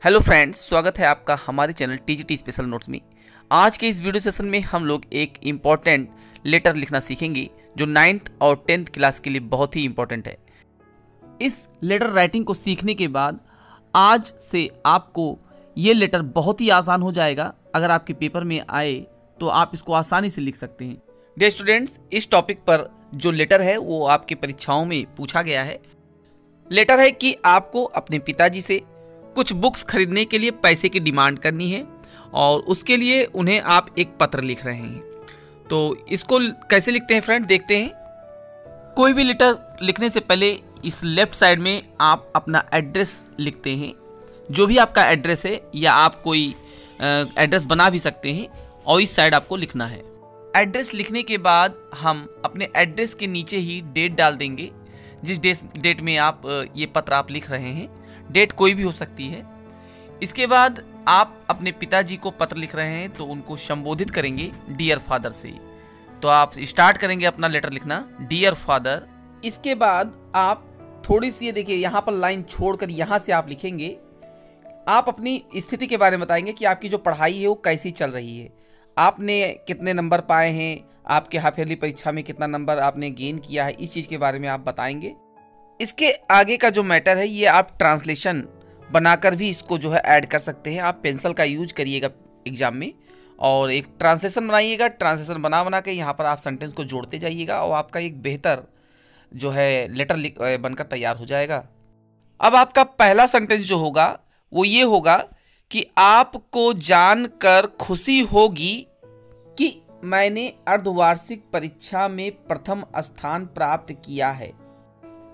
Hello friends, स्वागत है आपका हमारे चैनल टीजीटी स्पेशल नोट्स में। आज के इस वीडियो सेशन में हम लोग एक इम्पॉर्टेंट लेटर लिखना सीखेंगे जो 9th और 10th क्लास के लिए बहुत ही इम्पॉर्टेंट है। इस लेटर राइटिंग को सीखने के बाद आज से आपको ये लेटर बहुत ही आसान हो जाएगा। अगर आपके पेपर में आए तो आप इसको आसानी से लिख सकते हैं। डियर स्टूडेंट्स, इस टॉपिक पर जो लेटर है वो आपकी परीक्षाओं में पूछा गया है। लेटर है कि आपको अपने पिताजी से कुछ बुक्स खरीदने के लिए पैसे की डिमांड करनी है और उसके लिए उन्हें आप एक पत्र लिख रहे हैं। तो इसको कैसे लिखते हैं फ्रेंड, देखते हैं। कोई भी लेटर लिखने से पहले इस लेफ्ट साइड में आप अपना एड्रेस लिखते हैं। जो भी आपका एड्रेस है या आप कोई एड्रेस बना भी सकते हैं और इस साइड आपको लिखना है। एड्रेस लिखने के बाद हम अपने एड्रेस के नीचे ही डेट डाल देंगे, जिस डेट में आप ये पत्र आप लिख रहे हैं। डेट कोई भी हो सकती है। इसके बाद आप अपने पिताजी को पत्र लिख रहे हैं तो उनको संबोधित करेंगे डियर फादर से। तो आप स्टार्ट करेंगे अपना लेटर लिखना डियर फादर। इसके बाद आप थोड़ी सी, ये देखिए यहाँ पर लाइन छोड़कर यहाँ से आप लिखेंगे। आप अपनी स्थिति के बारे में बताएंगे कि आपकी जो पढ़ाई है वो कैसी चल रही है, आपने कितने नंबर पाए हैं, आपके हाफ ईयरली परीक्षा में कितना नंबर आपने गेन किया है, इस चीज़ के बारे में आप बताएंगे। इसके आगे का जो मैटर है ये आप ट्रांसलेशन बनाकर भी इसको जो है ऐड कर सकते हैं। आप पेंसिल का यूज करिएगा एग्जाम में और एक ट्रांसलेशन बनाइएगा। ट्रांसलेशन बना के यहाँ पर आप सेंटेंस को जोड़ते जाइएगा और आपका एक बेहतर जो है लेटर बनकर तैयार हो जाएगा। अब आपका पहला सेंटेंस जो होगा वो ये होगा कि आपको जानकर खुशी होगी कि मैंने अर्धवार्षिक परीक्षा में प्रथम स्थान प्राप्त किया है।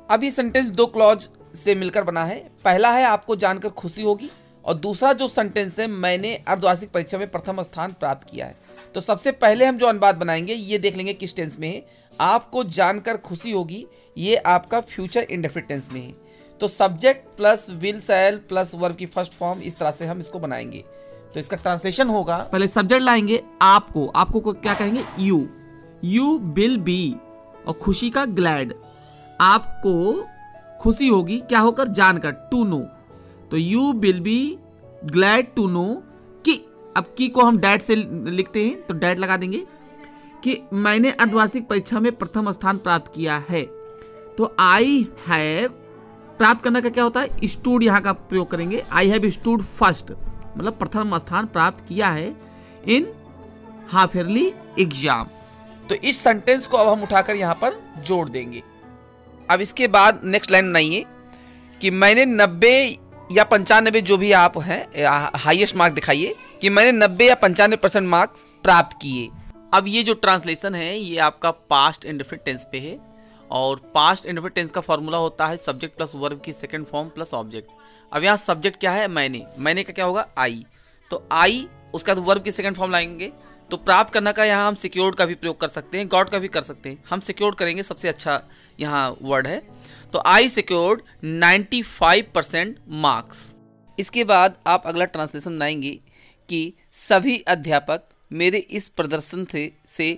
अब ये सेंटेंस दो क्लॉज से मिलकर बना है। पहला है आपको जानकर खुशी होगी और दूसरा जो सेंटेंस है मैंने अर्धवार्षिक परीक्षा में प्रथम स्थान प्राप्त किया है। तो सबसे पहले हम जो अनुवाद बनाएंगे ये देख लेंगे किस टेंस में है। आपको जानकर खुशी होगी ये आपका फ्यूचर इंडेफिनिट टेंस में है। तो subject plus will shell plus verb की फर्स्ट फॉर्म, इस तरह से हम इसको बनाएंगे। तो इसका ट्रांसलेशन होगा, पहले सब्जेक्ट लाएंगे आपको को क्या कहेंगे, यू विल बी, और खुशी का ग्लैड। आपको खुशी होगी क्या होकर, जानकर, टू नो। तो you will be glad to know कि, अब की को हम डैट से लिखते हैं तो डैट लगा देंगे कि मैंने अर्धवार्षिक परीक्षा में प्रथम स्थान प्राप्त किया है। तो आई हैव, प्राप्त करने का क्या होता है, स्टूड यहाँ का प्रयोग करेंगे। आई हैव स्टूड फर्स्ट, मतलब प्रथम स्थान प्राप्त किया है इन हाफ ईयरली एग्जाम। तो इस सेंटेंस को अब हम उठाकर यहाँ पर जोड़ देंगे। अब इसके बाद नेक्स्ट लाइन बनाइए कि मैंने 90 या 95, जो भी आप हैं हाईएस्ट मार्क दिखाइए कि मैंने 90 या 95% मार्क्स प्राप्त किए। अब ये जो ट्रांसलेशन है ये आपका पास्ट इंडेफिनिट टेंस पे है और पास्ट इंडेफिनिट टेंस का फॉर्मूला होता है सब्जेक्ट प्लस वर्ब की सेकंड फॉर्म प्लस ऑब्जेक्ट। अब यहाँ सब्जेक्ट क्या है, मैंने का क्या होगा, आई। तो आई, उसका तो वर्ब की सेकंड फॉर्म लाएंगे। तो प्राप्त करना का यहाँ हम सिक्योर्ड का भी प्रयोग कर सकते हैं, गॉट का भी कर सकते हैं। हम सिक्योर्ड करेंगे, सबसे अच्छा यहाँ वर्ड है। तो आई सिक्योर्ड 95% मार्क्स। इसके बाद आप अगला ट्रांसलेशन लाएंगे कि सभी अध्यापक मेरे इस प्रदर्शन से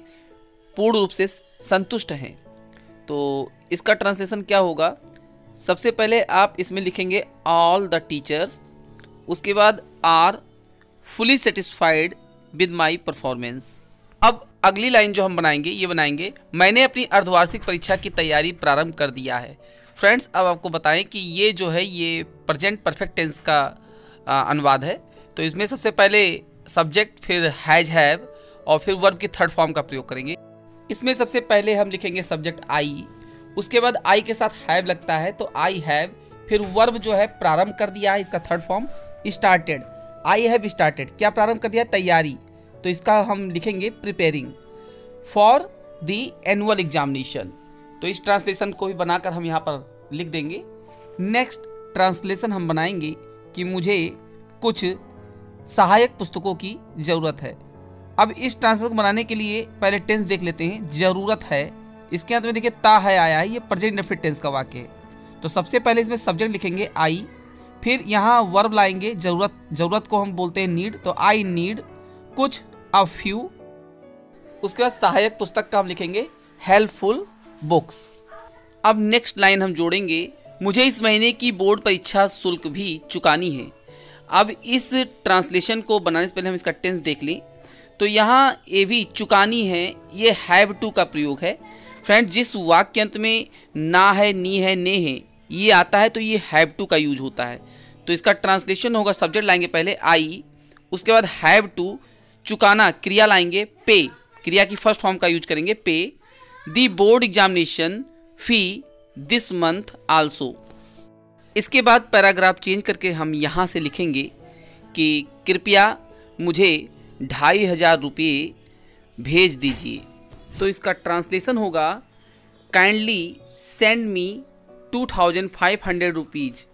पूर्ण रूप से संतुष्ट हैं। तो इसका ट्रांसलेशन क्या होगा, सबसे पहले आप इसमें लिखेंगे ऑल द टीचर्स, उसके बाद are fully satisfied with my performance. अब अगली लाइन जो हम बनाएंगे ये बनाएंगे मैंने अपनी अर्धवार्षिक परीक्षा की तैयारी प्रारंभ कर दिया है। फ्रेंड्स, अब आपको बताएं कि ये जो है ये प्रेजेंट परफेक्ट टेंस का अनुवाद है। तो इसमें सबसे पहले सब्जेक्ट, फिर हैज हैव और फिर वर्ब की थर्ड फॉर्म का प्रयोग करेंगे। इसमें सबसे पहले हम लिखेंगे सब्जेक्ट आई, उसके बाद आई के साथ हैव लगता है तो आई हैव, फिर वर्ब जो है प्रारंभ कर दिया है, इसका third form started. I have started, क्या प्रारंभ कर दिया, तैयारी। तो इसका हम लिखेंगे preparing for the annual examination. तो इस ट्रांसलेशन को भी बनाकर हम यहाँ पर लिख देंगे। नेक्स्ट ट्रांसलेशन हम बनाएंगे कि मुझे कुछ सहायक पुस्तकों की ज़रूरत है। अब इस ट्रांसलेशन को बनाने के लिए पहले टेंस देख लेते हैं। ज़रूरत है, इसके अंत में देखिए ता है आया है, ये प्रेजेंट इंडेफिनिट टेंस का वाक्य है। तो सबसे पहले इसमें सब्जेक्ट लिखेंगे आई, फिर यहाँ वर्ब लाएंगे जरूरत को हम बोलते हैं नीड। तो आई नीड कुछ, अ फ्यू। उसके बाद सहायक पुस्तक का हम लिखेंगे हेल्पफुल बुक्स। अब नेक्स्ट लाइन हम जोड़ेंगे मुझे इस महीने की बोर्ड परीक्षा शुल्क भी चुकानी है। अब इस ट्रांसलेशन को बनाने से पहले हम इसका टेंस देख लें। तो यहाँ ए भी चुकानी है, ये हैव टू का प्रयोग है। फ्रेंड्स, जिस वाक्य अंत में ना है, नी है, ने है ये आता है तो ये हैव टू का यूज होता है। तो इसका ट्रांसलेशन होगा, सब्जेक्ट लाएंगे पहले आई, उसके बाद हैव टू, चुकाना क्रिया लाएंगे पे, क्रिया की फर्स्ट फॉर्म का यूज करेंगे पे, दी board examination fee this month also. इसके बाद पैराग्राफ चेंज करके हम यहाँ से लिखेंगे कि कृपया मुझे 2500 रुपये भेज दीजिए। तो इसका ट्रांसलेशन होगा kindly send me 2500 rupees.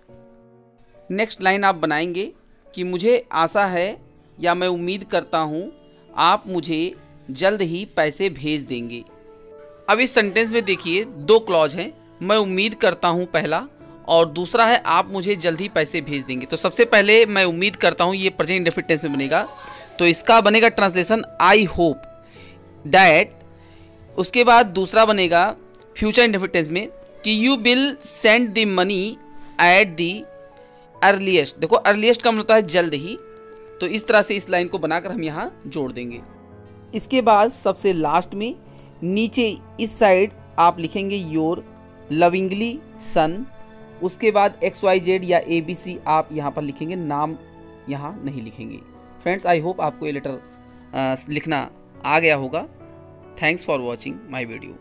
Next line आप बनाएंगे कि मुझे आशा है या मैं उम्मीद करता हूँ आप मुझे जल्द ही पैसे भेज देंगे। अब इस सेंटेंस में देखिए दो क्लॉज हैं, मैं उम्मीद करता हूँ पहला, और दूसरा है आप मुझे जल्द ही पैसे भेज देंगे। तो सबसे पहले मैं उम्मीद करता हूँ, ये प्रेजेंट इंडेफिनिट टेंस में बनेगा, तो इसका बनेगा ट्रांसलेशन आई होप डैट। उसके बाद दूसरा बनेगा फ्यूचर इंडेफिनिट टेंस में कि you will send the money at the earliest. देखो अर्लीस्ट का मतलब होता है जल्द ही। तो इस तरह से इस लाइन को बनाकर हम यहाँ जोड़ देंगे। इसके बाद सबसे लास्ट में नीचे इस साइड आप लिखेंगे योर लविंगली सन। उसके बाद XYZ या ABC आप यहाँ पर लिखेंगे, नाम यहाँ नहीं लिखेंगे। फ्रेंड्स, आई होप आपको ये लेटर लिखना आ गया होगा। Thanks for watching my video.